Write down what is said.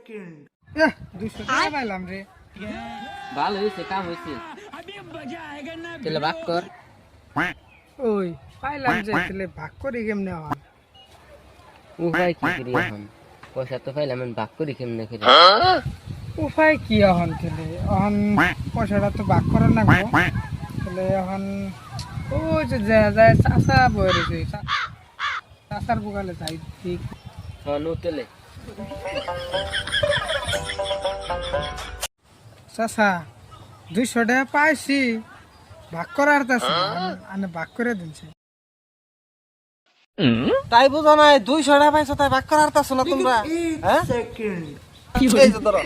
200 টাকা পাইলাম রে। ভালো হয়েছে, কাম হয়েছে। তাহলে ভাগ কর। ওই পাইলাম যে, তাহলে ভাগ করি কেমনে হয়? উপায় কি করি এখন? পয়সা তো পাইলাম, এখন ভাগ করি কেমনে করে? উপায় কি এখন? তাহলে এখন পয়সাটা তো ভাগ করার না গো। তাহলে এখন ও যে যায় চাষা বয়ে রয়েছে, চাষার বোকালে যাই ঠিক। হ্যাঁ, নো তেলে। চাষা 200 টাকা পাইছি, ভাগ করার আছে, আমি ভাগ করে দিনছি। তাই বুঝো নাই 200 টাকা পাইছো তাই ভাগ করার তাছো না তোমরা? হ্যাঁ কি হয়েছে ধরো